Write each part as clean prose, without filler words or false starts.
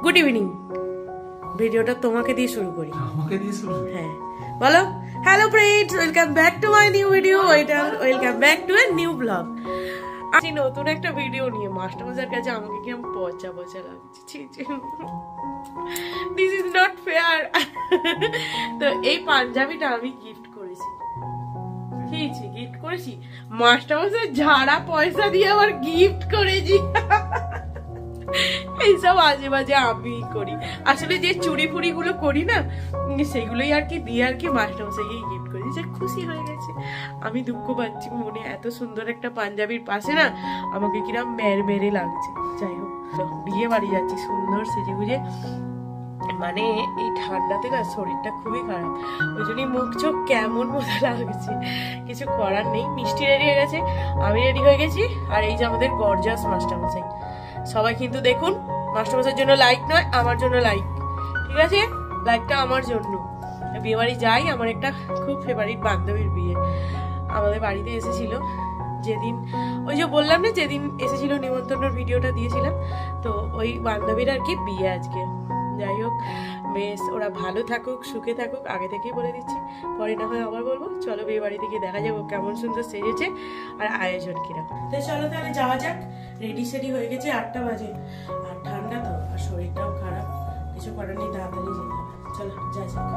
Good evening. ভিডিওটা তোমাকে দিয়ে শুরু করি। আমাকে দিয়ে শুরু? হ্যাঁ বলো। Hello friends, welcome back to my new video, welcome back to a new blog. আজ নতুন একটা ভিডিও নিয়ে মাস্টারমশাইয়ের কাছে আমাকে কি আমি পচা পচা লাগছে। This is not fair. তো এই পাঞ্জাবিটা আমি গিফট করেছি, গিফট করেছি মাস্টারমশাই ঝাড়া পয়সা দিয়ে আবার গিফট করেছি। এইসব আজে বাজে আমি করি, আসলে যে চুরি ফুরি গুলো করি না সেগুলোই আর কি দিয়ে আর কি মাস্টারমশাইকে গিফট করেছি। যে খুশি হয়ে গেছে, আমি দুঃখ পাচ্ছি মনে। এত সুন্দর একটা পাঞ্জাবির পাশে না আমাকে কিরম মেরে লাগছে। যাই হোক, বিয়ে বাড়ি যাচ্ছি সুন্দর সেজে গুজে। মানে এই ঠান্ডাতে না শরীরটা খুবই খারাপ, ওই জন্যই মুখ চোখ কেমন মতো লাগছে। কিছু করার নেই। মিষ্টি রেডি হয়ে গেছে, আমি রেডি হয়ে গেছি, আর এই যে আমাদের গর্জাস মাস্টারমশাই। সবাই কিন্তু দেখুন, মাস্টারমশাইয়ের জন্য লাইক নয়, আমার জন্য লাইক, ঠিক আছে? লাইকটা আমার জন্য। বিয়ে বাড়ি যাই, আমার একটা খুব ফেভারিট বান্ধবীর বিয়ে আমাদের বাড়িতে এসেছিল যেদিন, ওই যে বললাম না যেদিন এসেছিল নিমন্ত্রণের ভিডিওটা দিয়েছিলাম, তো ওই বান্ধবীর আর কি বিয়ে আজকে। যাই হোক, বেশ ওরা ভালো থাকুক, সুখে থাকুক, আগে থেকেই বলে দিচ্ছি, পরে না হয় আবার বলবো। চলো বিয়ে বাড়িতে গিয়ে দেখা যাবো কেমন সুন্দর সেজেছে আর আয়োজন কিরকম। তো চলো তাহলে যাওয়া যাক। রেডি সেডি হয়ে গেছে, 8টা বাজে, আর ঠান্ডা তো, আর শরীরটাও খারাপ, কিছু করার নেই, তাড়াতাড়ি যেতে হবে। চলো যা যাক।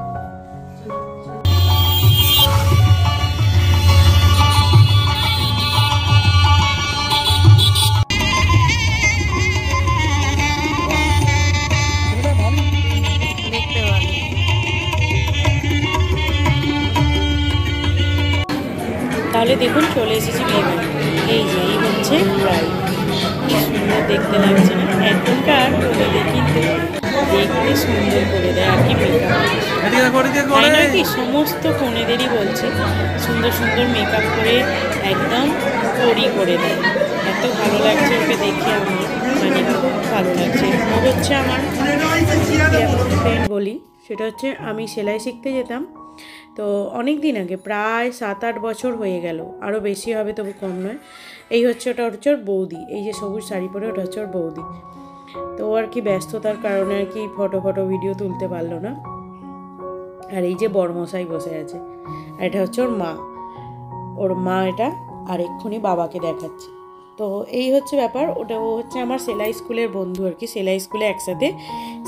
তাহলে দেখুন চলে এসেছি বিয়ে বাড়ি। এই যে এই হচ্ছে ব্রাইড, কি সুন্দর দেখতে লাগছে না? এখনকার ওদের কিন্তু দেখতে সুন্দর করে দেয় আর কি মেকআপ, তাই নয় কি? সমস্ত কনেদেরই বলছে সুন্দর সুন্দর মেকআপ করে একদম পরি করে দেয়। এত ভালো লাগছে ওকে দেখে, আমার মানে খুব ভালো লাগছে। ও হচ্ছে আমার ফ্রেন্ড বলি, সেটা হচ্ছে আমি সেলাই শিখতে যেতাম তো অনেক দিন আগে, প্রায় 7-8 বছর হয়ে গেল, আরও বেশি হবে, তবু কম নয়। এই হচ্ছে ওটা হচ্ছে ওর বৌদি, এই যে সবুজ শাড়ি পরে, ওটা হচ্ছে ওর বৌদি। তো আর কি ব্যস্ততার কারণে আর কি ফটো ভিডিও তুলতে পারলো না। আর এই যে বড়মশাই বসে আছে, আর এটা হচ্ছে ওর মা এটা, আর এক্ষুনি বাবাকে দেখাচ্ছে। তো এই হচ্ছে ব্যাপার। ওটা ও হচ্ছে আমার সেলাই স্কুলের বন্ধু আর কি, সেলাই স্কুলে একসাথে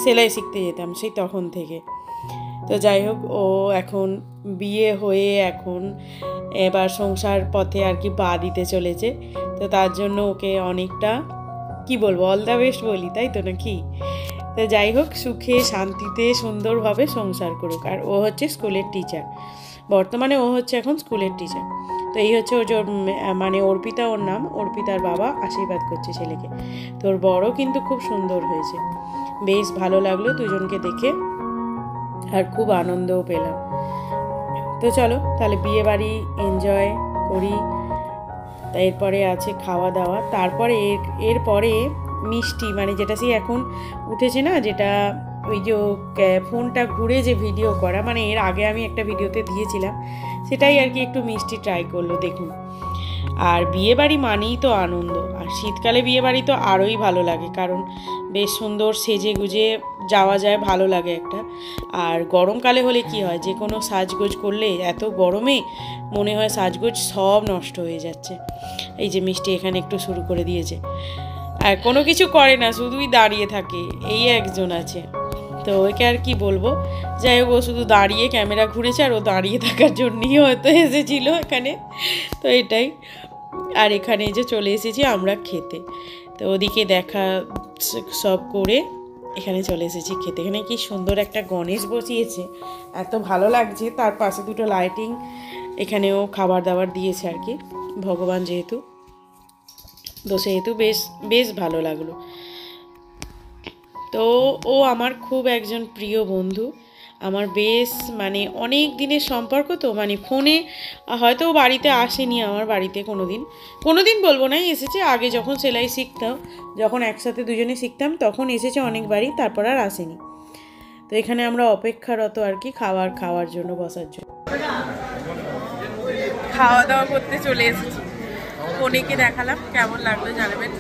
সেলাই শিখতে যেতাম সেই তখন থেকে। তো যাই হোক, ও এখন বিয়ে হয়ে এখন এবার সংসার পথে আর কি পা দিতে চলেছে। তো তার জন্য ওকে অনেকটা কি বলবো, অল দ্য বেস্ট বলি, তাই তো নাকি? তো যাই হোক, সুখে শান্তিতে সুন্দরভাবে সংসার করুক। আর ও হচ্ছে স্কুলের টিচার, বর্তমানে ও হচ্ছে এখন স্কুলের টিচার। তো এই হচ্ছে ওর মানে অর্পিতা ওর নাম, অর্পিতার বাবা আশীর্বাদ করছে ছেলেকে। তো ওর বড় কিন্তু খুব সুন্দর হয়েছে, বেশ ভালো লাগলো দুজনকে দেখে, আর খুব আনন্দও পেলাম। তো চলো তাহলে বিয়ে বাড়ি এনজয় করি। এরপরে আছে খাওয়া দাওয়া, তারপরে এরপরে মিষ্টি, মানে যেটা সেই এখন উঠেছে না, যেটা ওই যে ফোনটা ঘুরে যে ভিডিও করা, মানে এর আগে আমি একটা ভিডিওতে দিয়েছিলাম, সেটাই আর কি একটু মিষ্টি ট্রাই করলো দেখুন। আর বিয়ে বাড়ি মানেই তো আনন্দ, আর শীতকালে বিয়ে বাড়ি তো আরোই ভালো লাগে, কারণ বেশ সুন্দর সেজে গুজে যাওয়া যায়, ভালো লাগে একটা। আর গরমকালে হলে কি হয়, যে কোনো সাজগোজ করলে এত গরমে মনে হয় সাজগোজ সব নষ্ট হয়ে যাচ্ছে। এই যে মিষ্টি এখানে একটু শুরু করে দিয়েছে, আর কোনো কিছু করে না, শুধুই দাঁড়িয়ে থাকে। এই একজন আছে, তো ওকে আর কি বলবো। যাই হোক, ও শুধু দাঁড়িয়ে ক্যামেরা ঘুরেছে, আর ও দাঁড়িয়ে থাকার জন্যই হয়তো এসেছিল এখানে। তো এটাই। আর এখানে যে চলে এসেছি আমরা খেতে, তো ওদিকে দেখা সব করে এখানে চলে এসেছি খেতে। এখানে কি সুন্দর একটা গণেশ বসিয়েছে, এত ভালো লাগছে। তার পাশে দুটো লাইটিং, এখানেও খাবার দাবার দিয়েছে আর কি, ভগবান যেহেতু, তো সেহেতু বেশ ভালো লাগলো। তো ও আমার খুব একজন প্রিয় বন্ধু, আমার বেশ মানে অনেক দিনের সম্পর্ক। তো মানে ফোনে হয়তো ও বাড়িতে আসেনি আমার বাড়িতে কোনো দিন বলবো না, এসেছে আগে যখন সেলাই শিখতাম, যখন একসাথে দুজনে শিখতাম তখন এসেছে অনেকবারই, তারপর আর আসেনি। তো এখানে আমরা অপেক্ষারত আর কি খাওয়ার জন্য, বসার জন্য। খাওয়া দাওয়া করতে চলে এসেছি, কনেকে দেখালাম, কেমন লাগলো জানাবেন।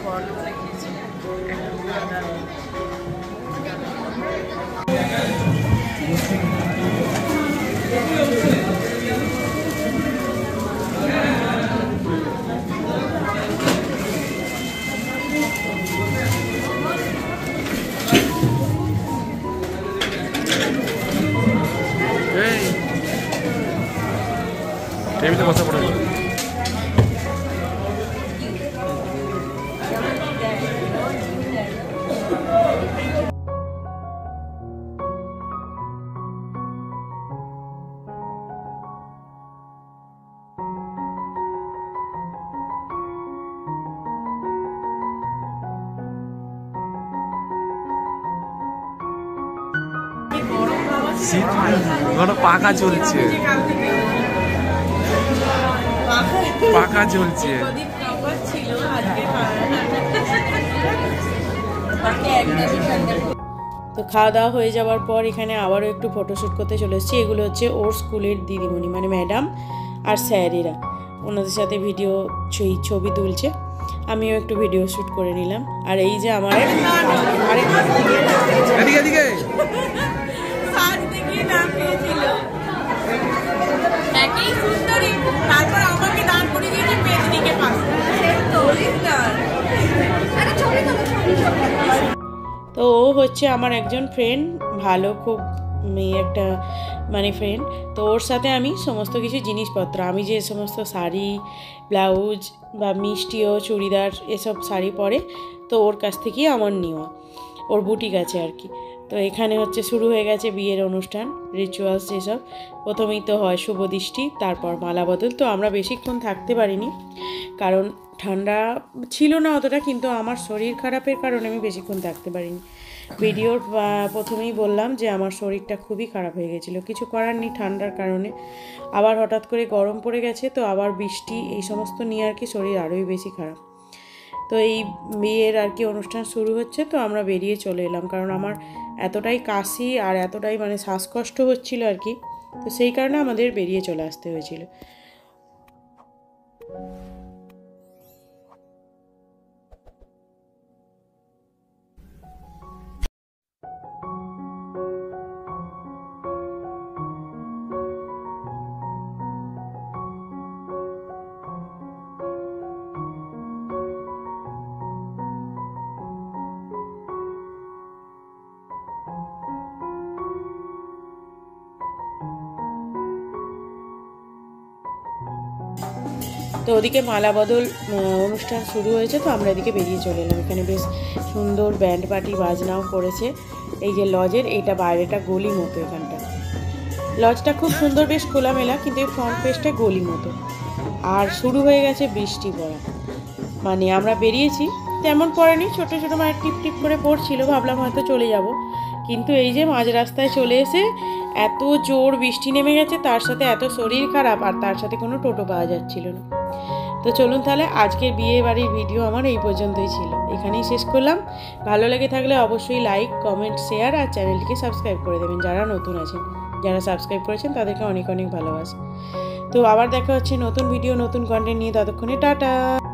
শীত এখনো পাখা চলছে, পাখা চলছে। তো খাওয়া দাওয়া হয়ে যাওয়ার পর এখানে আবারও একটু ফটোশ্যুট করতে চলে এসেছি। এগুলো হচ্ছে ওর স্কুলের দিদিমণি মানে ম্যাডাম আর স্যারেরা, ওনাদের সাথে ভিডিও ছবি তুলছে, আমিও একটু ভিডিও শ্যুট করে নিলাম। আর এই যে আমার তো ও হচ্ছে আমার একজন ফ্রেন্ড, ভালো খুব মেয়ে একটা মানে ফ্রেন্ড। তো ওর সাথে আমি সমস্ত কিছু জিনিসপত্র, আমি যে সমস্ত শাড়ি ব্লাউজ বা মিষ্টিও চুড়িদার এসব শাড়ি পরে, তো ওর কাছ থেকেই আমার নেওয়া, ওর বুটিক আছে আর কি। তো এখানে হচ্ছে শুরু হয়ে গেছে বিয়ের অনুষ্ঠান, রিচুয়ালস যেসব। প্রথমেই তো হয় শুভদৃষ্টি, তারপর মালা বদল। তো আমরা বেশিক্ষণ থাকতে পারিনি কারণ ঠান্ডা ছিল না অতটা, কিন্তু আমার শরীর খারাপের কারণে আমি বেশিক্ষণ থাকতে পারিনি। ভিডিওর প্রথমেই বললাম যে আমার শরীরটা খুবই খারাপ হয়ে গেছিলো, কিছু করার নেই ঠান্ডার কারণে। আবার হঠাৎ করে গরম পড়ে গেছে, তো আবার বৃষ্টি, এই সমস্ত নিয়ে আর কি শরীর আরোই বেশি খারাপ। তো এই বিয়ের আর কি অনুষ্ঠান শুরু হচ্ছে, তো আমরা বেরিয়ে চলে এলাম কারণ আমার এতটাই কাশি আর এতটাই মানে শ্বাসকষ্ট হচ্ছিল আর কি, তো সেই কারণে আমাদের বেরিয়ে চলে আসতে হয়েছিল। তো ওদিকে মালা বদল অনুষ্ঠান শুরু হয়েছে, তো আমরা এদিকে বেরিয়ে চলে এলাম। এখানে বেশ সুন্দর ব্যান্ড পার্টি বাজনাও করেছে। এই যে লজের এইটা বাইরেটা গলি মতো, এখানটা লজটা খুব সুন্দর, বেশ খোলামেলা, কিন্তু এই ফ্রন্ট পেজটা গলি মতো। আর শুরু হয়ে গেছে বৃষ্টি পড়া, মানে আমরা বেরিয়েছি তেমন পড়েনি, ছোটো ছোটো মানে টিপ টিপ করে পড়ছিল, ভাবলাম হয়তো চলে যাব, কিন্তু এই যে মাঝ রাস্তায় চলে এসে এত জোর বৃষ্টি নেমে গেছে, তার সাথে এত শরীর খারাপ, আর তার সাথে কোনো টোটো পাওয়া যাচ্ছিল না। তো চলুন তাহলে আজকের বিয়ে বাড়ির ভিডিও আমার এই পর্যন্তই ছিল, এখানেই শেষ করলাম। ভালো লেগে থাকলে অবশ্যই লাইক কমেন্ট শেয়ার আর চ্যানেলটিকে সাবস্ক্রাইব করে দেবেন যারা নতুন আছেন। যারা সাবস্ক্রাইব করেছেন তাদেরকে অনেক অনেক ভালোবাসা। তো আবার দেখা হচ্ছে নতুন ভিডিও নতুন কন্টেন্ট নিয়ে, ততক্ষণে টাটা।